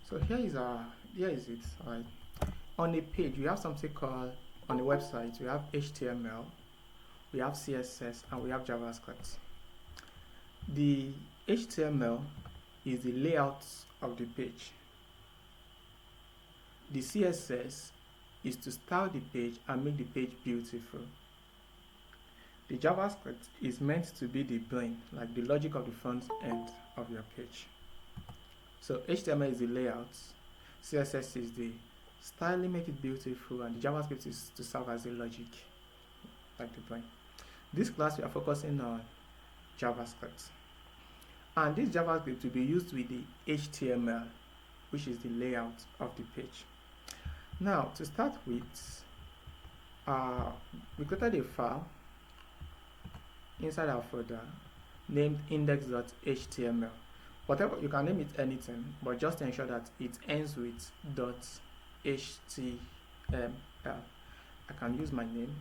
So here is it. Right. On a page, we have something called, on a website, we have HTML, we have CSS, and we have JavaScript. The HTML is the layout of the page. The CSS is to style the page and make the page beautiful. The JavaScript is meant to be the brain, like the logic of the front end of your page. So HTML is the layout, CSS is the styling, make it beautiful, and the JavaScript is to serve as the logic, like the brain. This class we are focusing on JavaScript. And this JavaScript will be used with the HTML, which is the layout of the page. Now, to start with, we created a file inside our folder named index.html. Whatever, you can name it anything, but just ensure that it ends with .html. I can use my name,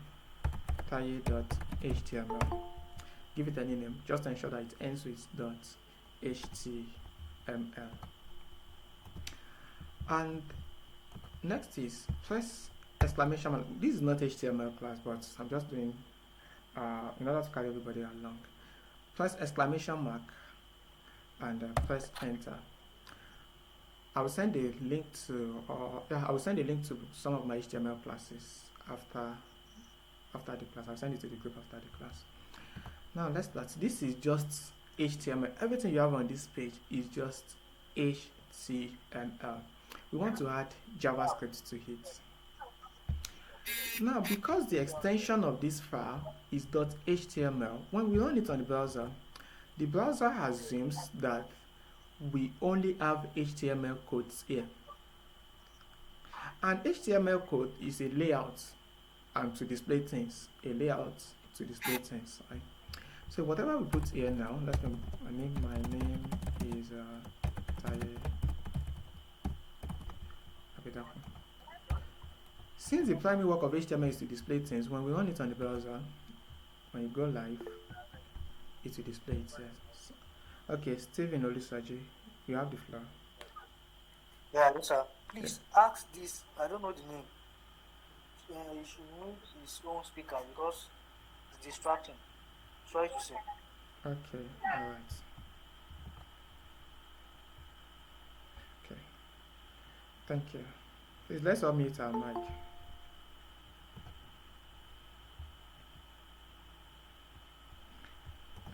taye.html. Give it any name, just ensure that it ends with .html. And next is press exclamation mark. This is not HTML class, but I'm just doing in order to carry everybody along. Press exclamation mark and press enter. I will send a link to some of my HTML classes after the class. I'll send it to the group after the class. Now let's start. This is just HTML. Everything you have on this page is just HTML. We want to add JavaScript to it. Now, because the extension of this file is .html, when we run it on the browser assumes that we only have HTML codes here. And HTML code is a layout and to display things. A layout to display things. Right? So whatever we put here now, my name is Taye. Since the primary work of HTML is to display things, when we run it on the browser, when you go live, it will display itself. Okay, Stephen Olusaji, you have the floor. Yeah, yes, sir. Please ask this. I don't know the name. You should mute his own speaker because it's distracting. Sorry to say. Okay, alright. Okay. Thank you. Please let's unmute our mic.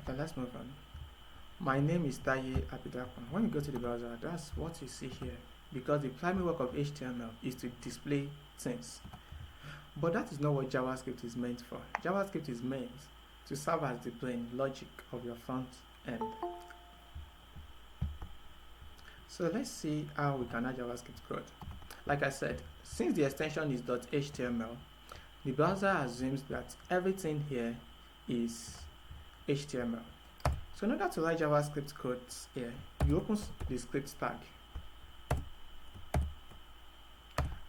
Okay, let's move on. My name is Taye Abidakwan. When you go to the browser, that's what you see here. Because the primary work of HTML is to display things. But that is not what JavaScript is meant for. JavaScript is meant to serve as the plain logic of your front end. So let's see how we can add JavaScript code. Like I said, since the extension is .html, the browser assumes that everything here is HTML. So in order to write JavaScript code here, you open the script tag.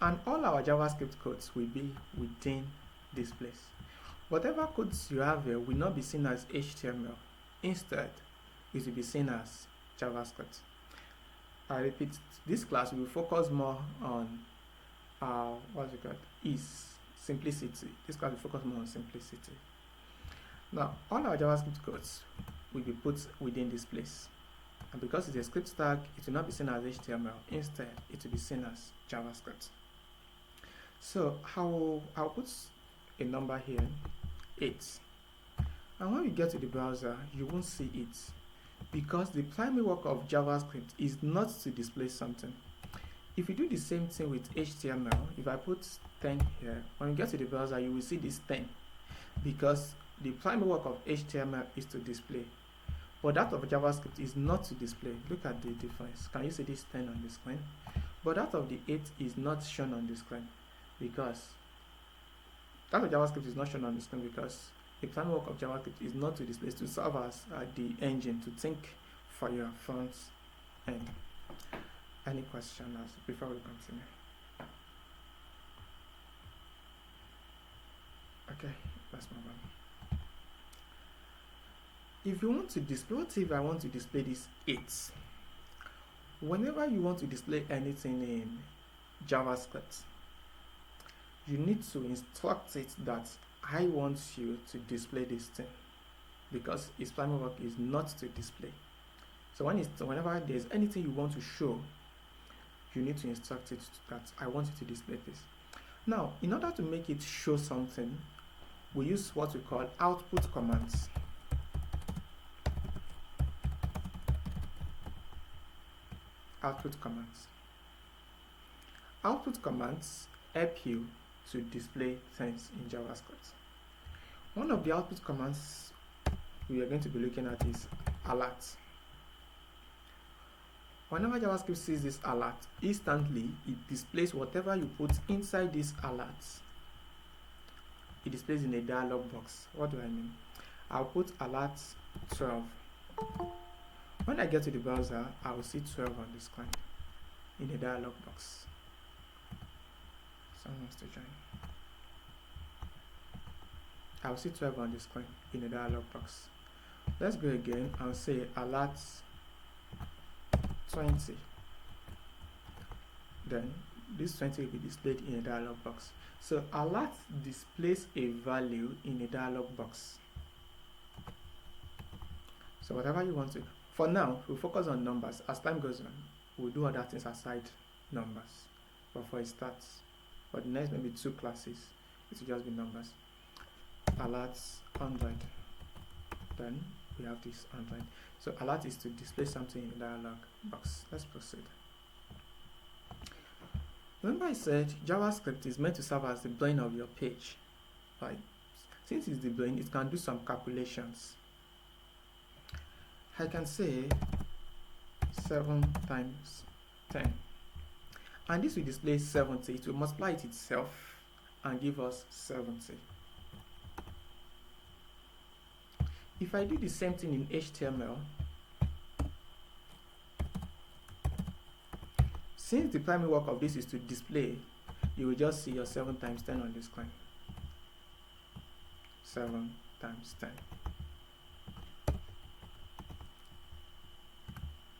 And all our JavaScript codes will be within this place. Whatever codes you have here will not be seen as HTML. Instead, it will be seen as JavaScript. I repeat, this class will focus more on simplicity. This class will focus more on simplicity. Now, all our JavaScript codes will be put within this place. And because it's a script tag, it will not be seen as HTML. Instead, it will be seen as JavaScript. So I'll put a number here, 8. And when we get to the browser, you won't see it. Because the primary work of JavaScript is not to display something. If you do the same thing with HTML, if I put 10 here, when you get to the browser, you will see this 10. Because the primary work of HTML is to display. But that of JavaScript is not to display. Look at the difference. Can you see this 10 on the screen? But that of the 8 is not shown on the screen. Because that of JavaScript is not shown on the screen because the primary work of JavaScript is not to display, it's to serve as the engine to think for your front end. Any questions before we continue? Okay, let's move on. If you want to display, what if I want to display this 8? Whenever you want to display anything in JavaScript, you need to instruct it that I want you to display this thing, because its primary work is not to display. So whenever there's anything you want to show, you need to instruct it that I want you to display this. Now, in order to make it show something, we use what we call output commands. Output commands. Output commands help you to display things in JavaScript. One of the output commands we are going to be looking at is alert. Whenever JavaScript sees this alert, instantly it displays whatever you put inside this alert. It displays in a dialog box. What do I mean? I'll put alert 12. When I get to the browser, I will see 12 on the screen in a dialog box. Someone wants to join. I will see 12 on the screen in a dialog box. Let's go again and say alert 20. Then this 20 will be displayed in a dialog box. So alert displays a value in a dialog box. So whatever you want to. For now, we'll focus on numbers. As time goes on, we'll do other things aside numbers. But for a start, for the next maybe 2 classes, it will just be numbers. Alerts 100. Then we have this 100. So alert is to display something in the dialog box. Let's proceed. Remember I said JavaScript is meant to serve as the brain of your page. Right? Since it's the brain, it can do some calculations. I can say 7 times 10. And this will display 70. It will multiply it itself and give us 70. If I do the same thing in HTML, since the primary work of this is to display, you will just see your 7 times 10 on the screen. 7 times 10.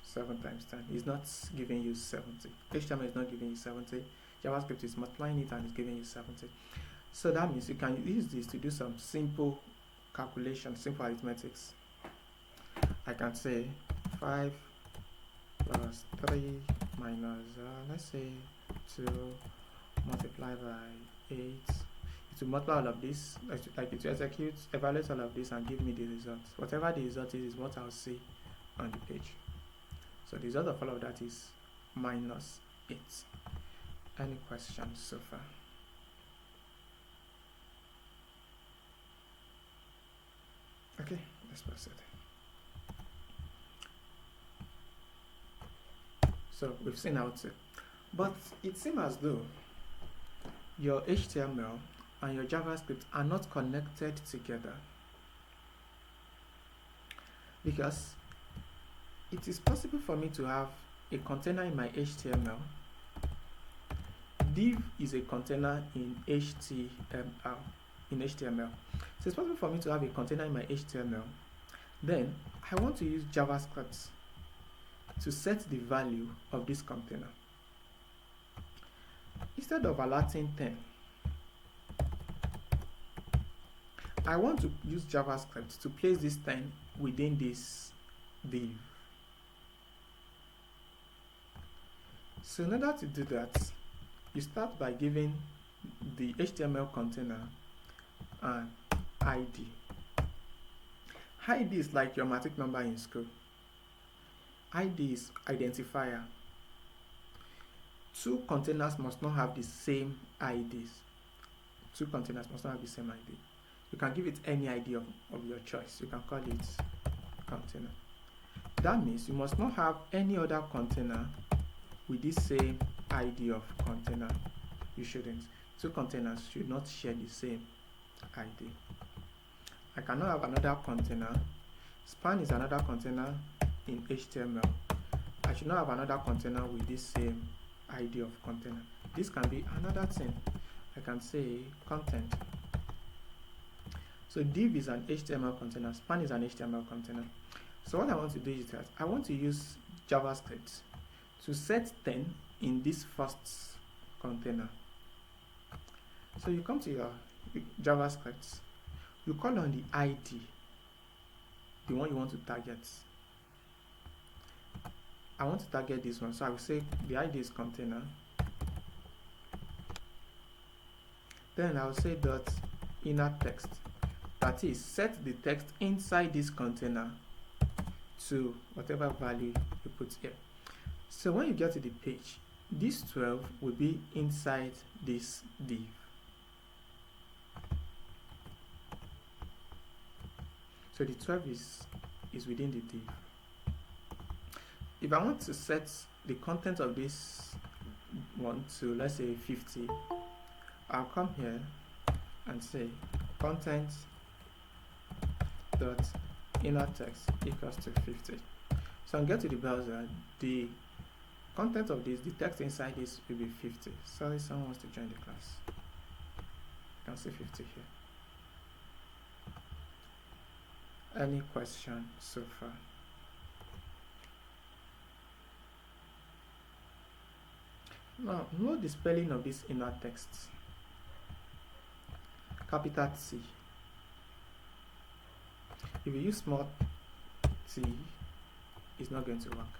7 times 10 is not giving you 70. HTML is not giving you 70. JavaScript is multiplying it and is giving you 70. So that means you can use this to do some simple calculation, simple arithmetics. I can say 5 plus 3 minus, let's say 2 multiplied by 8. It will multiply all of this, like it will execute, evaluate all of this and give me the result. Whatever the result is what I'll see on the page. So the result of all of that is minus 8. Any questions so far? Okay, let's proceed. So we've seen how to, but it seems as though your HTML and your JavaScript are not connected together, because it is possible for me to have a container in my HTML. Div is a container in HTML. So it's possible for me to have a container in my HTML. Then I want to use JavaScript to set the value of this container. Instead of alerting 10, I want to use JavaScript to place this 10 within this div. So in order to do that, you start by giving the HTML container an ID. ID is like your matric number in school. ID is identifier. 2 containers must not have the same IDs. 2 containers must not have the same ID. You can give it any ID of your choice. You can call it container. That means you must not have any other container with this same ID of container. You shouldn't. 2 containers should not share the same ID. I cannot have another container. Span is another container in HTML. I should not have another container with this same ID of container. This can be another thing. I can say content. So div is an HTML container, span is an HTML container. So what I want to do is that I want to use JavaScript to set 10 in this first container. So you come to your JavaScript, you call on the ID, the one you want to target. I want to target this one, so I will say the ID is container. Then I will say dot inner text, that is, set the text inside this container to whatever value you put here. So when you get to the page, this 12 will be inside this div. So the 12 is within the div. If I want to set the content of this one to, let's say, 50, I'll come here and say content dot inner text equals to 50. So I'll get to the browser, the content of this, the text inside this will be 50. Sorry, someone wants to join the class. You can see 50 here. Any question so far? Now, note the spelling of this inner text. Capital T. If you use small t, it's not going to work.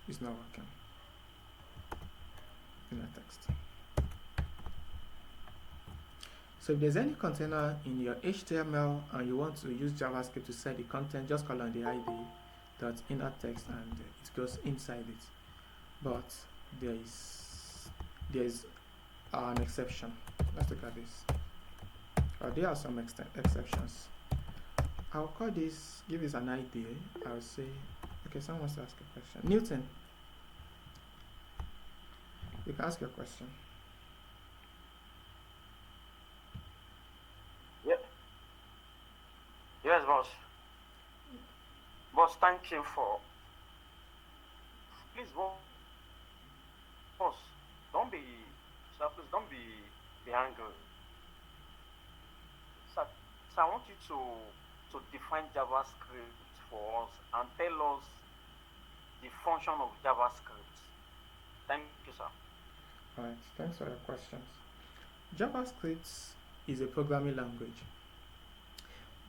It's not working. Inner text. So if there's any container in your HTML and you want to use JavaScript to set the content, just call on the ID dot inner text and it goes inside it. But there is an exception. Let's look at this. There are some exceptions. I'll call this, give this an idea. I'll say, okay, someone wants to ask a question. Newton, you can ask your question. Yes, boss. Boss, thank you for. Please, boss, don't be. Sir, please don't be angry. Sir, I want you to define JavaScript for us and tell us the function of JavaScript. Thank you, sir. Alright, thanks for your questions. JavaScript is a programming language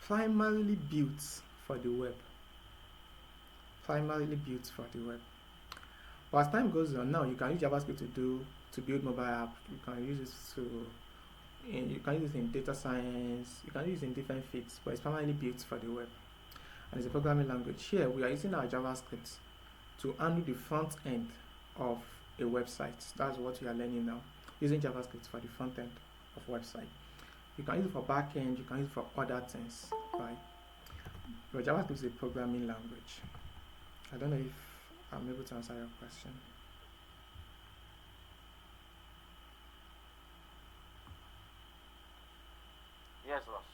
primarily built for the web. But as time goes on, now you can use JavaScript to build mobile apps. You can use it in data science. You can use it in different fields, but it's primarily built for the web, and it's a programming language. Here we are using our JavaScript to handle the front end of a website. That's what we are learning now. Using JavaScript for the front end of website. You can use it for back end. You can use it for other things, right? But JavaScript is a programming language. I don't know if I'm able to answer your question. Yes, boss.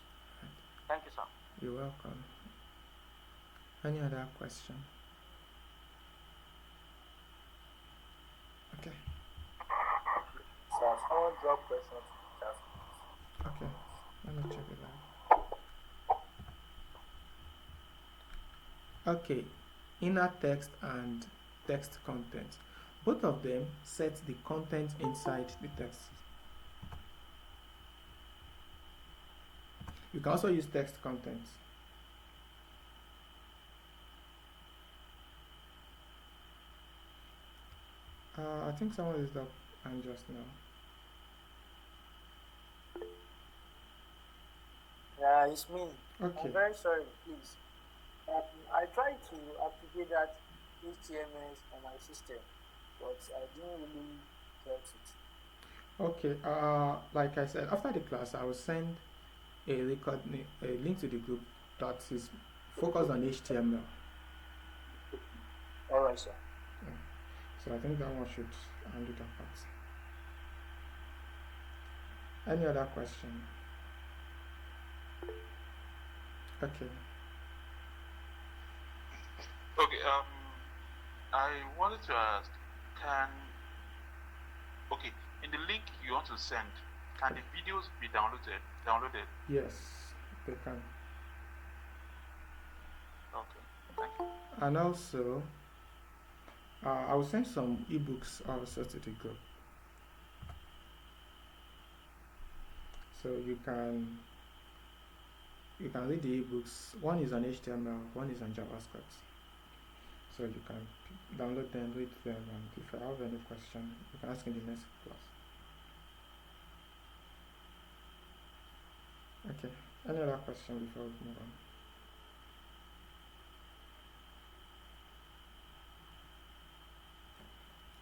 Thank you, sir. You're welcome. Any other question? Okay. So someone drop question. Okay. Let me check it out. Okay. Inner text and text content. Both of them set the content inside the text. You can also use text content. I think someone is up and just now. Yeah, it's me. Okay. I'm very sorry, please. I tried to activate that HTML on my system, but I didn't really get it. Okay. Like I said, after the class, I will send a link to the group that is focused on HTML. Alright, sir. Yeah. So I think that one should handle that part. Any other question? Okay. Okay, I wanted to ask, in the link you want to send, can the videos be downloaded? Yes, they can. Okay, thank you. And also, I will send some ebooks also to the group, so you can read the ebooks. One is on HTML, one is on JavaScript, so you can download them, read them, and if you have any question, you can ask in the next class. Okay, any other question before we move on?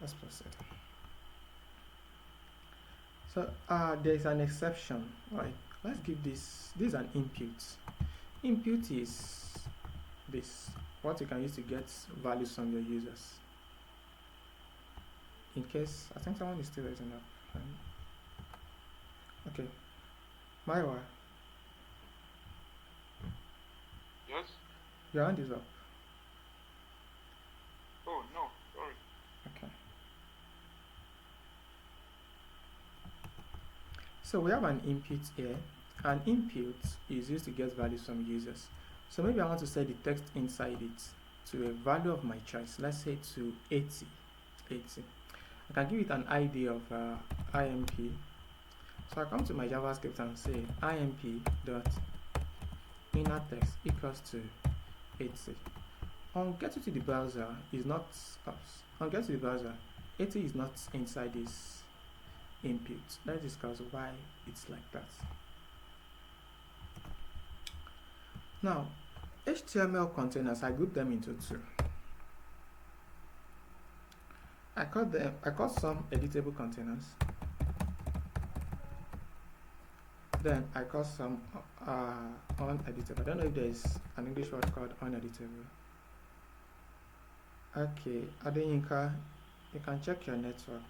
Let's proceed. So there's an exception, right? Let's give this is an input. Input is this, what you can use to get values from your users. In case, I think someone is still raising up. Okay, Maiwa, Yes? your hand is up. Oh, no, sorry. Okay. So we have an input here. An input is used to get values from users. So maybe I want to set the text inside it to a value of my choice. Let's say to 80. I can give it an ID of IMP. So I come to my JavaScript and say IMP dot inner text equals to 80. On getting to the browser is not on getting to the browser, 80 is not inside this input. Let's discuss why it's like that. Now, HTML containers, I group them into two. I call some editable containers. Then I call some uneditable. I don't know if there's an English word called uneditable. Okay, Adeyinka, you can check your network.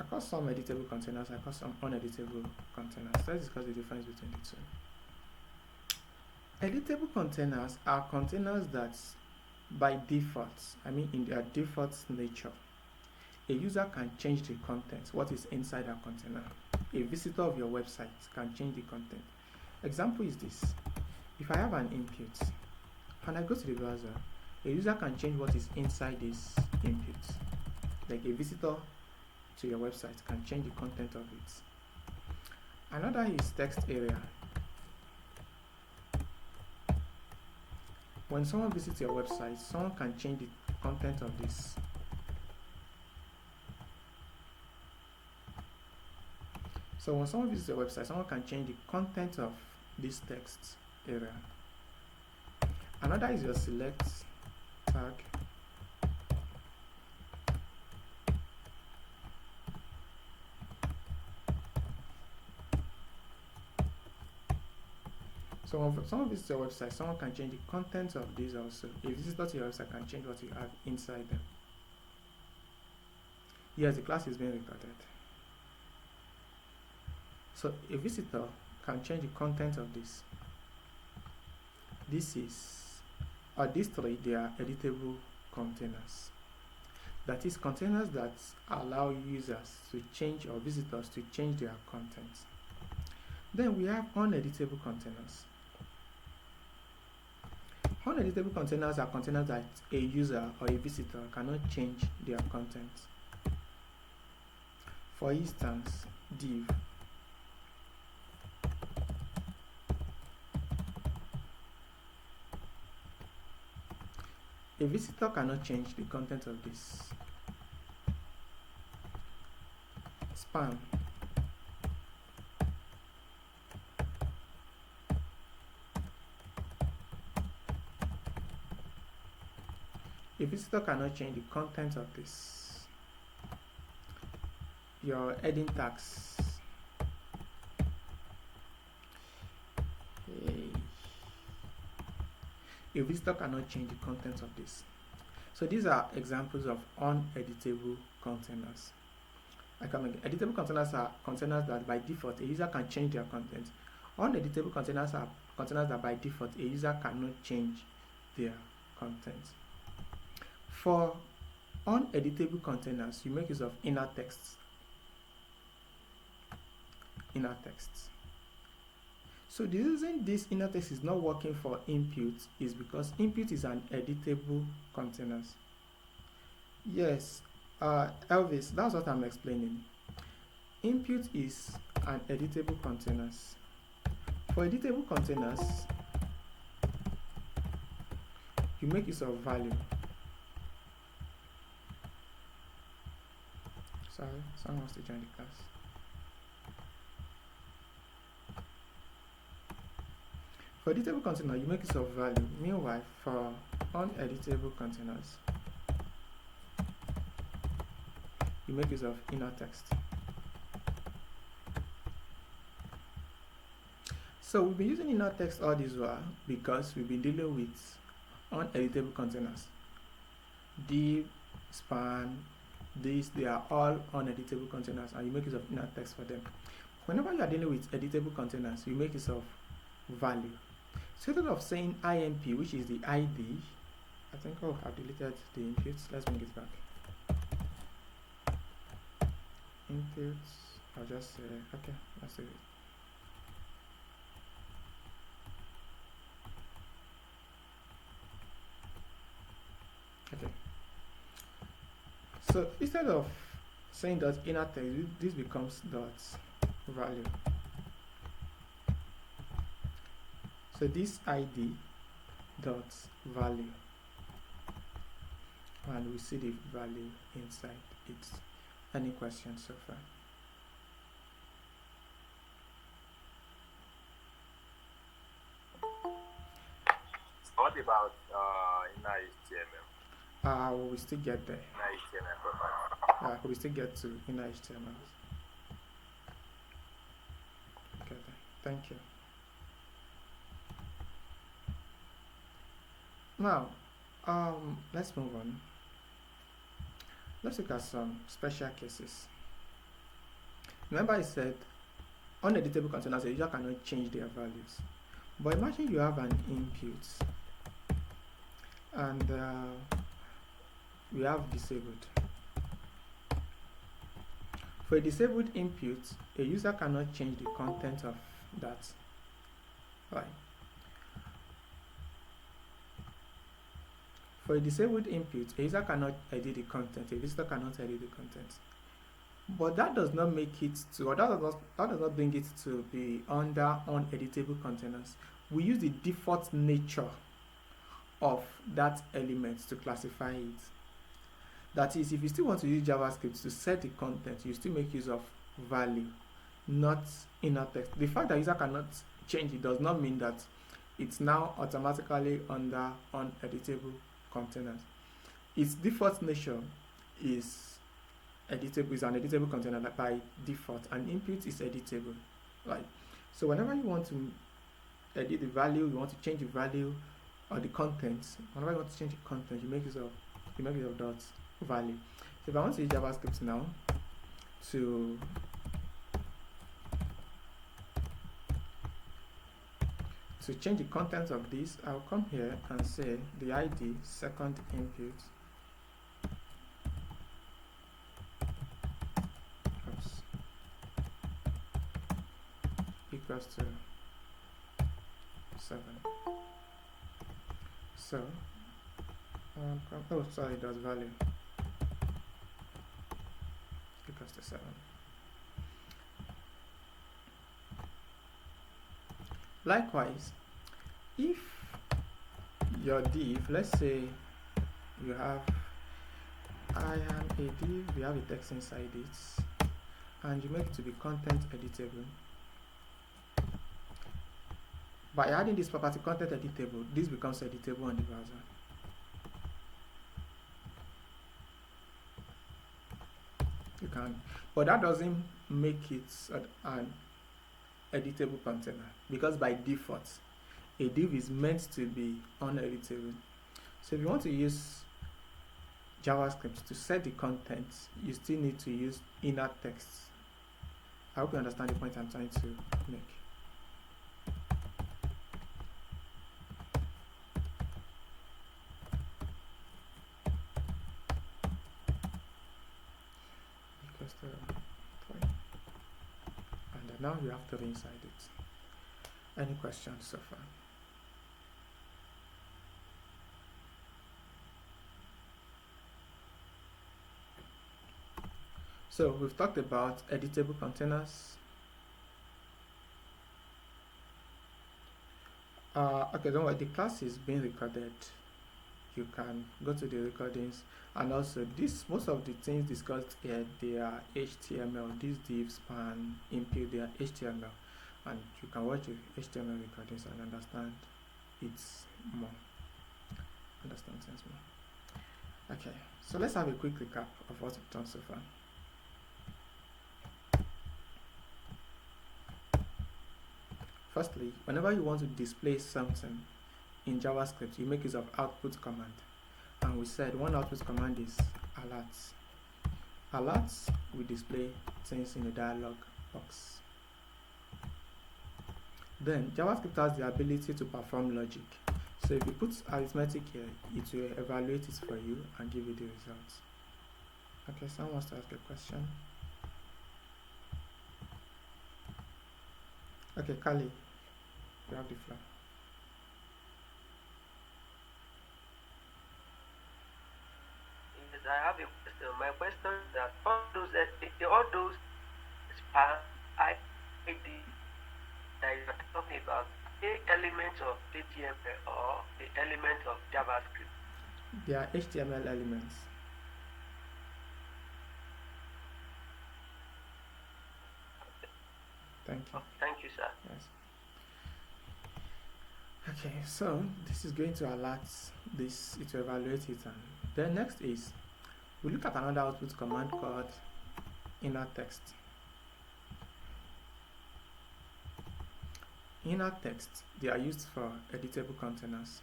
I call some editable containers, I call some uneditable containers. Let's discuss the difference between the two. Editable containers are containers that by default, I mean in their default nature, a user can change the content, what is inside a container. A visitor of your website can change the content. Example is this. If I have an input and I go to the browser, a user can change what is inside this input. Like a visitor to your website can change the content of it. Another is text area. When someone visits your website, someone can change the content of this. So when someone visits your website, someone can change the content of this text area. Another is your select tag. So when someone visits your website, someone can change the content of this also. A visitor to your website can change what you have inside them. Yes, the class is being recorded. So a visitor can change the content of this. These three, they are editable containers. That is, containers that allow users to change or visitors to change their content. Then we have uneditable containers. Uneditable containers are containers that a user or a visitor cannot change their content. For instance, div. A visitor cannot change the content of this. Span. A visitor cannot change the content of this. Your heading tags. A visitor cannot change the content of this. So these are examples of uneditable containers. Editable containers are containers that by default a user can change their content. Uneditable containers are containers that by default a user cannot change their content. For uneditable containers, you make use of inner text. So the reason this inner text is not working for input is because input is an editable containers. Yes, Elvis, that's what I'm explaining. Input is an editable containers. For editable containers, you make use of value. Sorry, someone wants to join the class. For editable container, you make use of value. Meanwhile, for uneditable containers, you make use of inner text. So we've been using inner text all this while because we've been dealing with uneditable containers. Div, span, these, they are all uneditable containers, and you make use of inner text for them. Whenever you are dealing with editable containers, you make use of value. So instead of saying IMP, which is the ID, I think I've deleted the inputs. Let's bring it back. Inputs, I'll just say, okay, let's save it. Okay. So instead of saying dot inner text, this becomes dot value. So this ID dot value, and we see the value inside it. Any questions so far? What about inner HTML? We still get there. Inner HTML property. We still get to inner HTML. Okay, thank you. Now, let's move on. Let's look at some special cases. Remember I said uneditable containers, a user cannot change their values. But imagine you have an input and we have disabled. For a disabled input, a user cannot change the content of that. Right. For a disabled input, a user cannot edit the content, a visitor cannot edit the content. But that does not make it to, or that does not bring it to be under uneditable containers. We use the default nature of that element to classify it. That is, if you still want to use JavaScript to set the content, you still make use of value, not inner text. The fact that user cannot change it does not mean that it's now automatically under uneditable containers. Its default nature is editable, is an editable container by default, and input is editable, right? So whenever you want to edit the value, you want to change the value or the contents, whenever you want to change the content, you make use of dot value. So if I want to use JavaScript now to change the content of this, I'll come here and say the ID second input equals to 7. So, oh sorry, that's value equals to 7. Likewise, if your div, let's say you have I am a div, you have a text inside it, and you make it to be content editable. By adding this property content editable, this becomes editable on the browser. You can, but that doesn't make it an editable container, because by default a div is meant to be uneditable. So if you want to use JavaScript to set the content, you still need to use inner text. I hope you understand the point I'm trying to make. And now you have to reinside it. Any questions so far? So we've talked about editable containers. Okay, don't worry, the class is being recorded. You can go to the recordings, and also most of the things discussed here, they are HTML. These divs, span, input, they are HTML, and you can watch the HTML recordings and understand things more. Okay, so let's have a quick recap of what we've done so far. Firstly, whenever you want to display something in JavaScript, you make use of output command. And we said one output command is alerts. Alerts will display things in the dialog box. Then JavaScript has the ability to perform logic. So if you put arithmetic here, it will evaluate it for you and give you the results. Okay, someone wants to ask a question. Okay, Kali, you have the floor. Yes, I have a question. My question is that all those span ID that you are talking about, the elements of HTML or the elements of JavaScript? They are HTML elements. Thank you. Thank you, sir. Yes. Okay, so this is going to alert this, it will evaluate it, and then next is we look at another output command called inner text. Inner text, they are used for editable containers.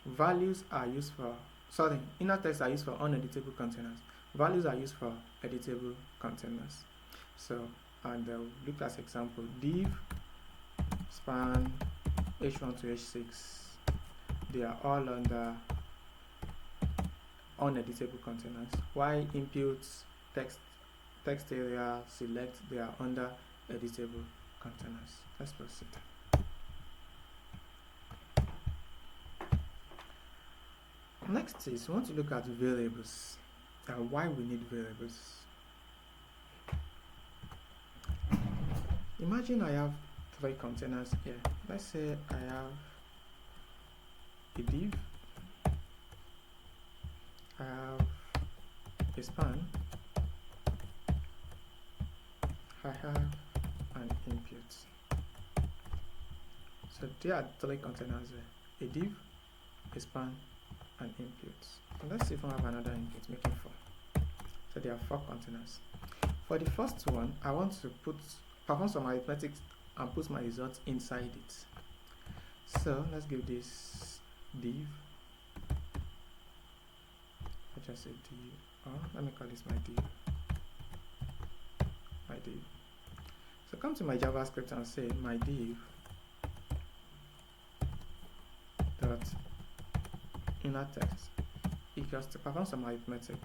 Values are used for, inner text are used for uneditable containers. Values are used for editable containers. So, and look as example, div, span, h1 to h6, they are all under uneditable containers. While inputs, text area, select, they are under editable containers. Let's proceed. Next is we want to look at variables and why we need variables. Imagine I have 3 containers here. Let's say I have a div, I have a span, I have an input. So there are 3 containers here: a div, a span, and inputs. So let's see if I have another input, making 4. So there are 4 containers. For the first one, I want to perform some arithmetic and put my results inside it. So let's give this div. I just say div. Oh, let me call this my div. My div. So come to my JavaScript and say my div dot inner text equals to perform some arithmetic.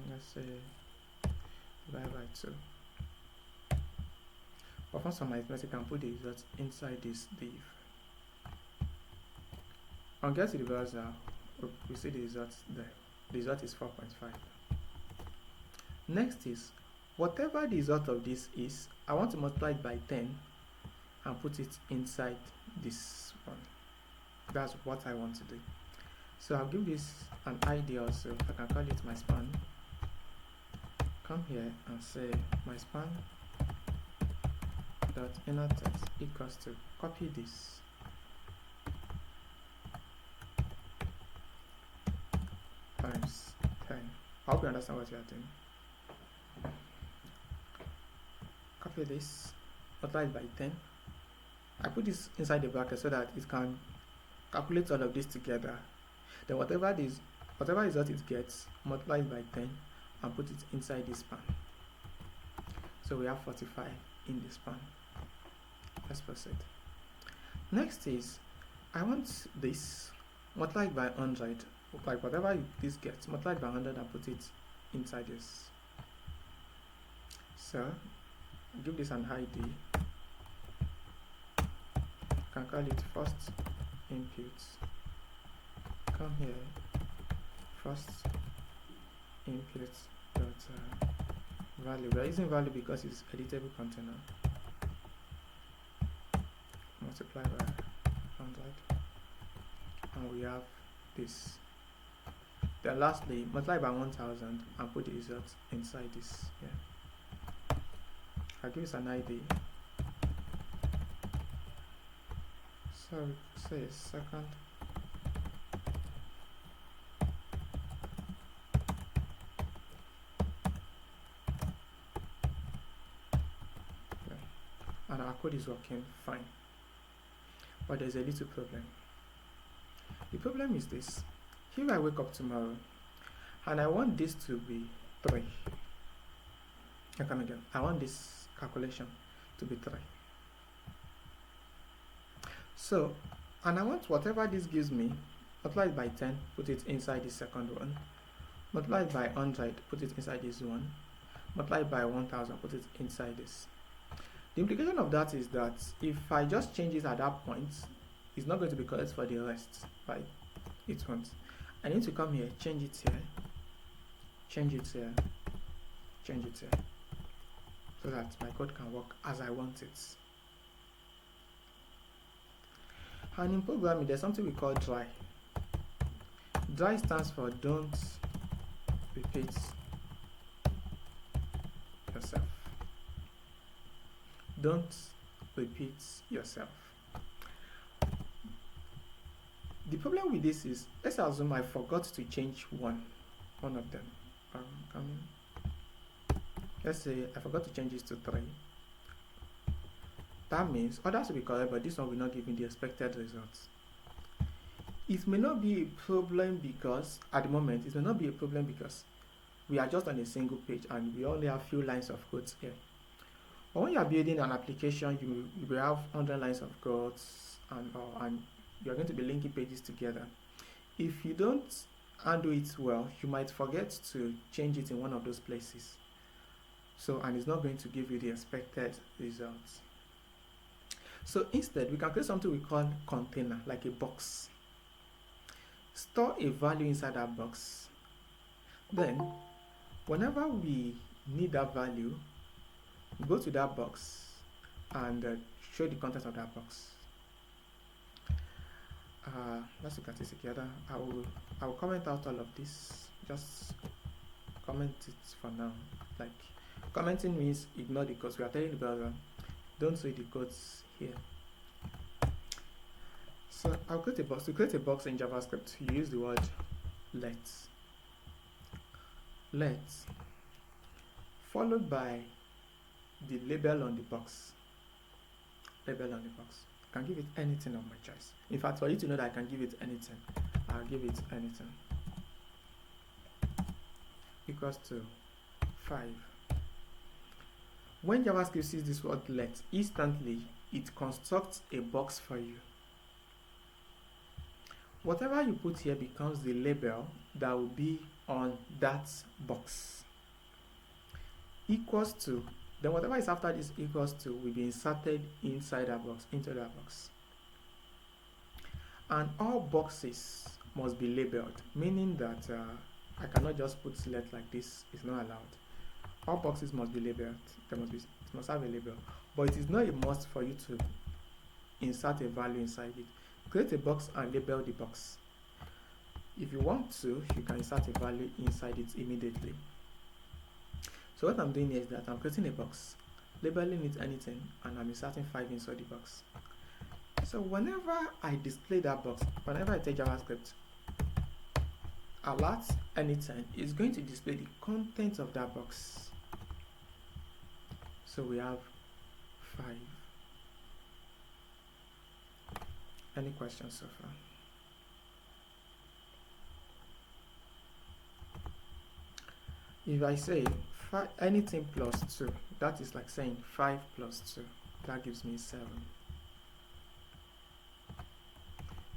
Let's say divide by 2. Perform some arithmetic and put the results inside this div. And get to the browser, we see the results there. The result is 4.5. Next is, whatever the result of this is, I want to multiply it by 10 and put it inside this one. That's what I want to do. So I'll give this an ID also. I can call it my span. Come here and say my span dot inner text equals to copy this times 10. I hope you understand what you are doing. Copy this, multiply it by 10. I put this inside the bracket so that it can calculate all of this together. Then whatever result it gets, multiply it by 10 and put it inside this span. So we have 45 in the span. Let's proceed. Next is, I want this multiplied by 100, like whatever this gets, multiplied by 100 and put it inside this. So give this an ID. You can call it first input. Come here, first input dot value. We are using value because it's editable container. Multiply by 100, and we have this. Then lastly, multiply by 1000 and put the results inside this here. I'll give this an ID. So say a second. Okay. And our code is working fine. But there's a little problem. The problem is this. Here I wake up tomorrow and I want this to be 3. I come again. I want this calculation to be 3. So, and I want whatever this gives me, multiply it by 10, put it inside the second one. Multiply it by 100, put it inside this one. Multiply it by 1000, put it inside this. The implication of that is that if I just change it at that point, it's not going to be correct for the rest, right? It won't. I need to come here, change it here, change it here, change it here, so that my code can work as I want it. And in programming, there's something we call dry. Dry stands for don't repeat yourself. Don't repeat yourself. The problem with this is, let's assume I forgot to change one of them. Let's say I forgot to change this to 3. That means others will be correct, but this one will not give me the expected results. It may not be a problem because, at the moment, it may not be a problem because we are just on a single page and we only have few lines of code here. But when you are building an application, you will have 100 lines of code and you are going to be linking pages together. If you don't handle it well, you might forget to change it in one of those places. So, and it's not going to give you the expected results. So instead, we can create something we call container, like a box. Store a value inside that box. Then, whenever we need that value, go to that box and show the contents of that box. Let's look at it together. I will comment out all of this. Just comment it for now. Like, commenting means ignore the codes. We are telling the browser, don't see the codes here. So I'll create a box. To create a box in JavaScript, you use the word let followed by the label on the box. Label on the box. I can give it anything of my choice. In fact, for you to know that I can give it anything, I'll give it anything. Equals to 5. When JavaScript sees this word let, instantly it constructs a box for you. Whatever you put here becomes the label that will be on that box. Equals to, then whatever is after this equals to will be inserted inside that box, into that box. And all boxes must be labeled, meaning that I cannot just put let like this, it's not allowed. All boxes must be labeled, it must have a label, but it is not a must for you to insert a value inside it. Create a box and label the box. If you want to, you can insert a value inside it immediately. So what I'm doing here is that I'm creating a box, labeling it anything, and I'm inserting 5 inside the box. So whenever I display that box, whenever I take JavaScript, alert anything, it's going to display the contents of that box. So we have 5. Any questions so far? If I say anything plus 2, that is like saying 5 plus 2, that gives me 7.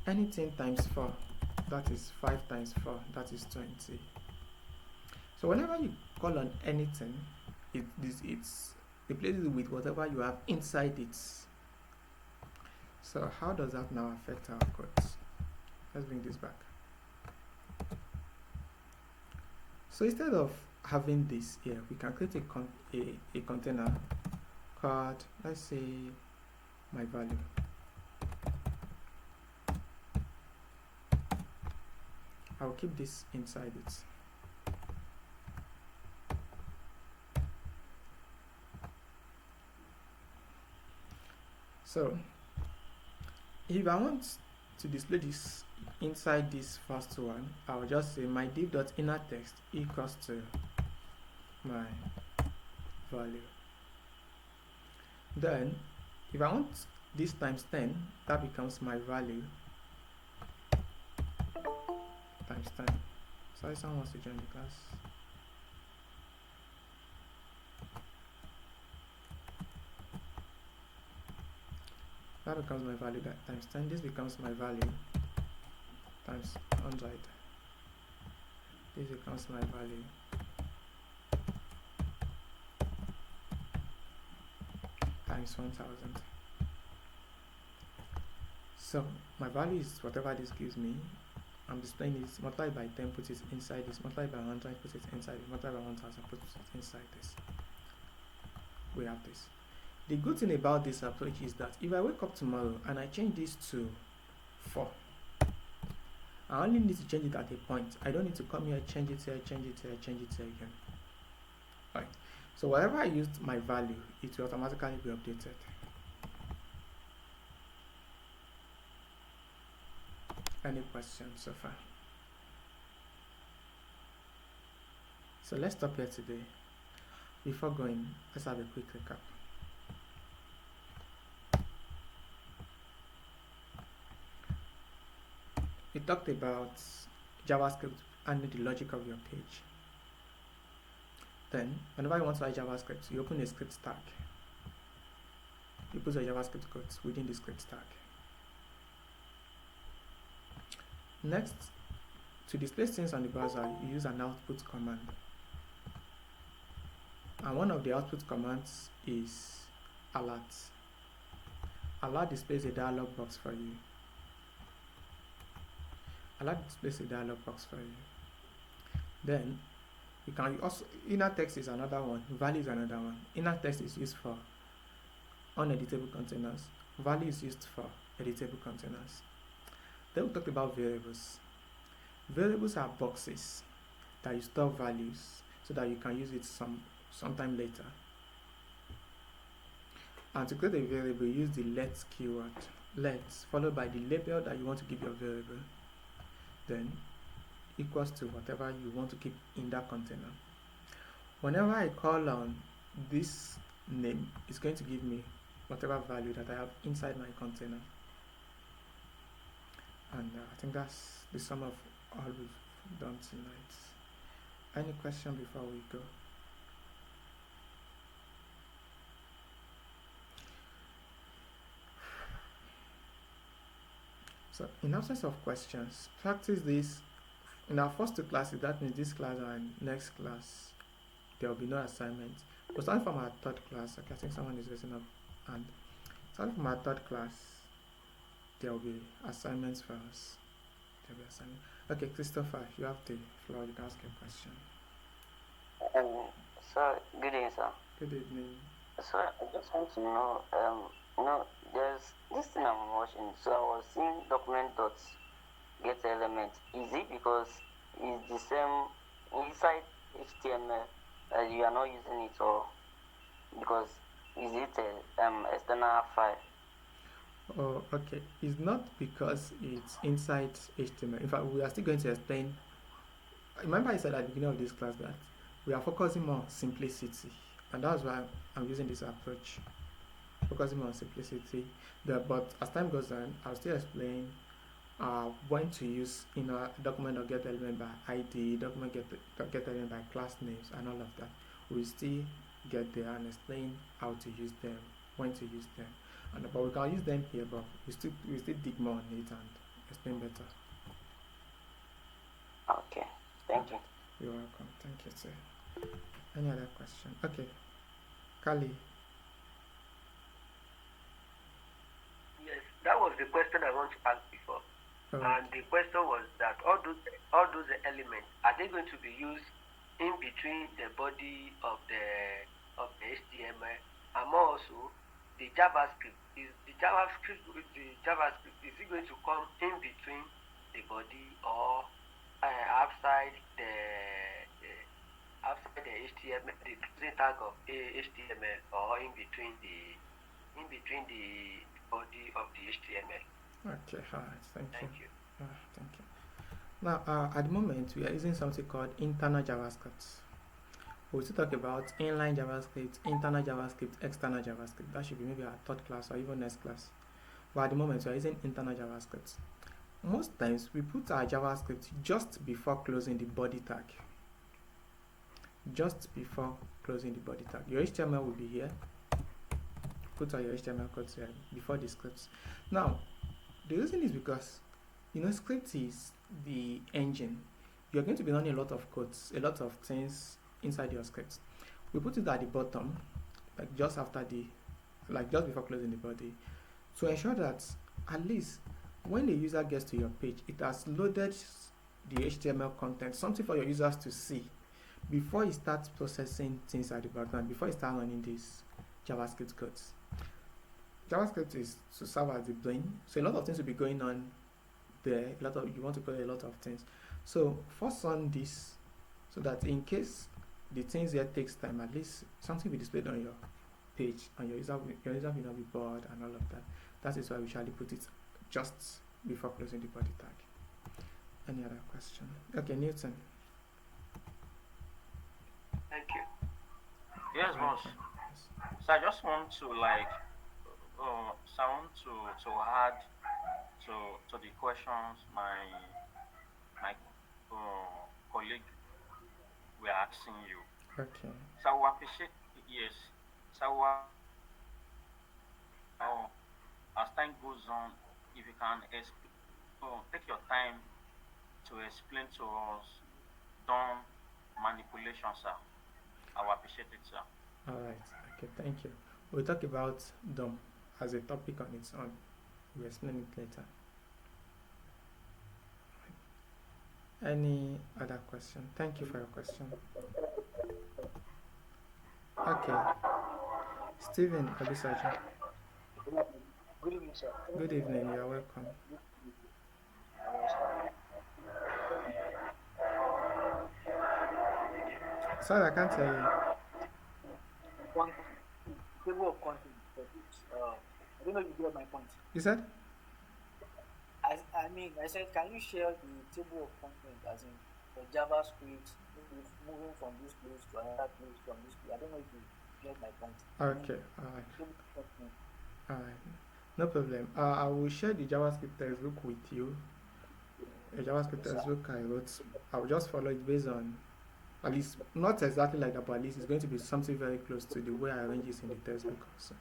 Anything times 4, that is 5 times 4, that is 20. So whenever you call on anything, it's replaces it with whatever you have inside it. So how does that now affect our code? Let's bring this back. So instead of having this here, we can create a container called, let's say, my value. I'll keep this inside it. So if I want to display this inside this first one, I'll just say my div.innerText equals to my value. Then if I want this times 10, that becomes my value times 10. So if someone wants to join the class, that becomes my value times 10. This becomes my value times 100. This becomes my value times 1000. So my value is whatever this gives me. I'm displaying it, multiply by 10, put it inside this, multiply by 100, put it inside it, multiply by 1000, put it inside this. We have this. The good thing about this approach is that if I wake up tomorrow and I change this to 4, I only need to change it at a point. I don't need to come here, change it here, change it here, change it here again. Right. So wherever I used my value, it will automatically be updated. Any questions so far? So let's stop here today. Before going, let's have a quick recap. We talked about JavaScript and the logic of your page. Then, whenever you want to write JavaScript, you open a script stack. You put your JavaScript codes within the script stack. Next, to display things on the browser, you use an output command. And one of the output commands is alert. Alert displays a dialog box for you. Alert displays a dialog box for you. Then you can also, inner text is another one, value is another one. Inner text is used for uneditable containers. Value is used for editable containers. Then we talked about variables. Variables are boxes that you store values so that you can use it sometime later. And to create a variable, use the let keyword. Let followed by the label that you want to give your variable. Then equals to whatever you want to keep in that container. Whenever I call on this name, it's going to give me whatever value that I have inside my container. And I think that's the sum of all we've done tonight. Any question before we go? So in absence of questions, practice this in our first two classes. That means this class and next class, there will be no assignment. But starting from our third class, okay, I think someone is raising up, and starting from our third class, there will be assignments for us. There will be assignment. Okay, Christopher, you have the floor. You can ask a question. Sir, good evening, sir. Good evening. Sir, I just want to know, there's this thing I'm watching. So I was seeing document.getElement. Is it because it's the same inside HTML that you are not using it, or because is it an external file? Oh, okay. It's not because it's inside HTML. In fact, we are still going to explain. Remember I said at the beginning of this class that we are focusing more on simplicity, and that's why I'm using this approach, focusing more on simplicity. But as time goes on, I'll still explain when to use document or get element by ID, document get element by class names, and all of that. We'll still get there and explain how to use them, when to use them. But we can use them here, but we still dig more on it and explain better. Okay, thank you. You're welcome. Thank you, sir. Any other question? Okay. Kali. Yes, that was the question I want to ask before. Oh, And the question was that all those elements, are they going to be used in between the body of the HTML and more also the JavaScript? Is the JavaScript is it going to come in between the body or outside outside the HTML, the closing tag of HTML, or in between the body of the HTML? okay, all right, thank you. Thank you. Thank you. Now, at the moment, we are using something called internal JavaScript. We'll still talk about inline JavaScript, internal JavaScript, external JavaScript. That should be maybe our third class or even next class. But at the moment, we are using internal JavaScript. Most times, we put our JavaScript just before closing the body tag. Just before closing the body tag. Your HTML will be here. Put all your HTML codes here before the scripts. Now, the reason is because, script is the engine. You're going to be running a lot of codes, a lot of things inside your script. We put it at the bottom, just before closing the body, to ensure that at least when the user gets to your page, it has loaded the HTML content, something for your users to see before you start processing things at the background, before you start running these JavaScript codes. JavaScript is to serve as the brain, so a lot of things will be going on there. You want to code a lot of things. So first run this, so that in case the things here takes time, at least something will be displayed on your page, and your user will not be bored and all of that. That is why we usually put it just before closing the body tag. Any other question? Okay, Newton. Thank you. Yes, boss. So I just want to to add to the questions my colleague were asking you. Okay. So I appreciate yes. So as time goes on, if you can take your time to explain to us DOM manipulation, sir. I will appreciate it, sir. All right. Okay. Thank you. We'll talk about DOM as a topic on its own. We'll explain it later. Any other question? Thank you for your question. Okay. Stephen Abisaji. Good evening, sir. Good evening. You are welcome. Sorry, I can't hear you. Table of content. I don't know if you get my point. You said? I said, can you share the table of content, as in the JavaScript, moving from this place to another place, from this place? I don't know if you get my point. Okay, alright. No problem. I will share the JavaScript textbook with you. A JavaScript textbook I wrote. I will just follow it based on, at least not exactly like that, but at least it's going to be something very close to the way I arrange it in the textbook also.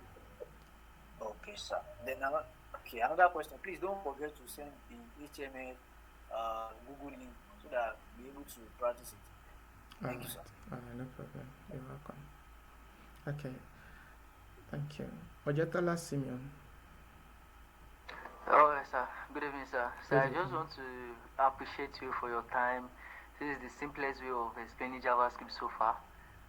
Okay, sir. Then another question. Please don't forget to send the HTML Google link so that I'll be able to practice it. Thank you, sir. No problem. You're welcome. Okay. Thank you. Ojetola Simeon. Oh, sir. Good evening, sir. So I Good just want to appreciate you for your time. This is the simplest way of explaining JavaScript so far.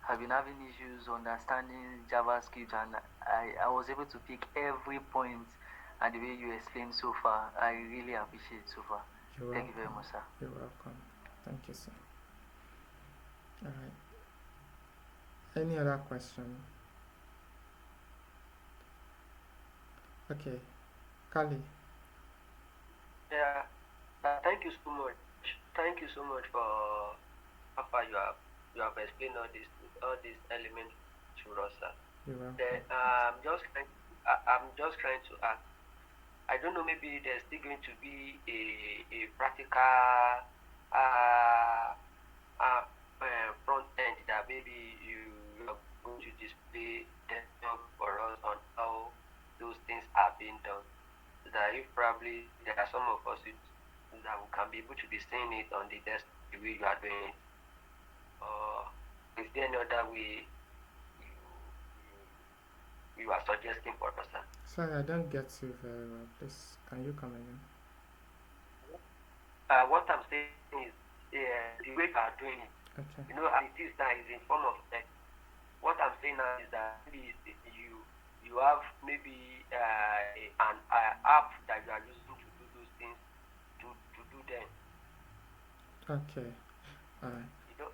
I've been having issues understanding JavaScript, and I was able to pick every point and the way you explained so far. I really appreciate it so far. Thank you very much, sir. You're welcome. Thank you, sir. All right. Any other question? Okay. Kali. Yeah. Thank you so much. Thank you so much for how you have explained all these elements to us, sir. You're welcome. Then I'm just trying to ask. I don't know, maybe there's still going to be a practical front end that maybe you are going to display desktop for us on how those things are being done. So that if probably there are some of us that we can be able to be seeing it on the desktop the way you are doing it. Is there any other way you are suggesting for us, sir. Sorry, I don't get you very well. Please, can you come again? What I'm saying is the way you are doing it. Okay. You know, as it is now is in form of text. What I'm saying now is that maybe you have maybe an app that you are using to do those things to do them. Okay. Alright. You know,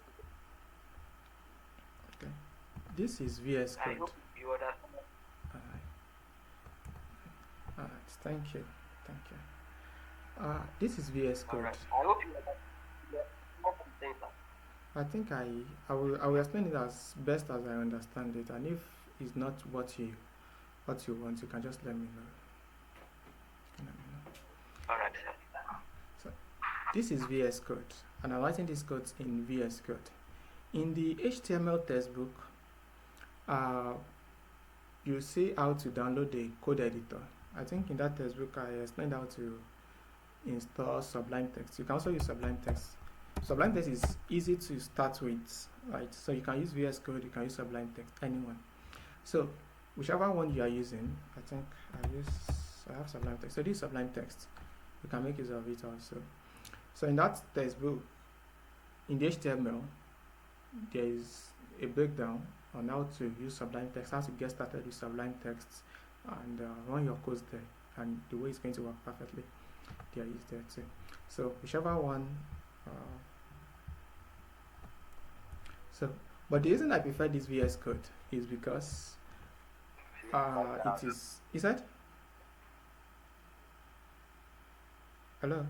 okay. This is VS I Code. hope you understand. Alright. Thank you. Thank you. This is VS Code. Alright. I hope you understand what I'm saying, sir. I think I will explain it as best as I understand it, and if it's not what you want, you can just let me know. Alright, sir. So this is VS Code, and I'm writing this code in VS Code. In the HTML textbook, you see how to download the code editor. I think in that textbook I explained how to install Sublime Text. You can also use Sublime Text. Sublime Text is easy to start with, right? So you can use VS Code, you can use Sublime Text, anyone. So whichever one you are using, I think I have Sublime Text. So this is Sublime Text. You can make use of it also. So in that textbook, in the HTML, there is a breakdown on how to use Sublime Text, how to get started with Sublime Text, and run your codes there, and the way it's going to work perfectly. There is there too. So whichever one. But the reason I prefer this VS Code is because it is. Is that? Hello.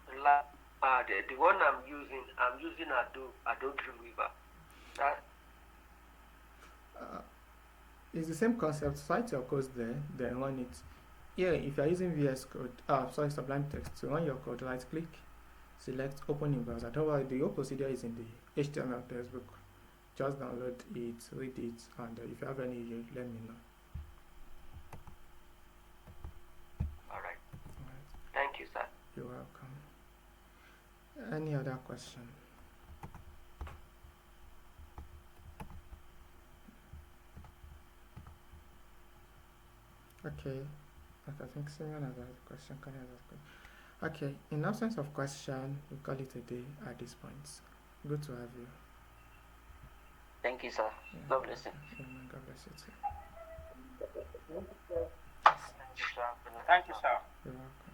The one I'm using Adobe Reader. It's the same concept. Write your codes there, then run it. Here, if you are using VS Code, Sublime Text, to run your code, right click, select open in browser. Don't worry, the whole procedure is in the HTML textbook. Just download it, read it, and if you have any issue, let me know. Alright. Thank you, sir. You're welcome. Any other question? Okay. I think someone has a question. Can I ask a question? Okay. In absence of question, we call it a day at this point. Good to have you. Thank you, sir. Yeah. God bless you. God bless you too. Thank you, sir. Thank you, sir. You're welcome.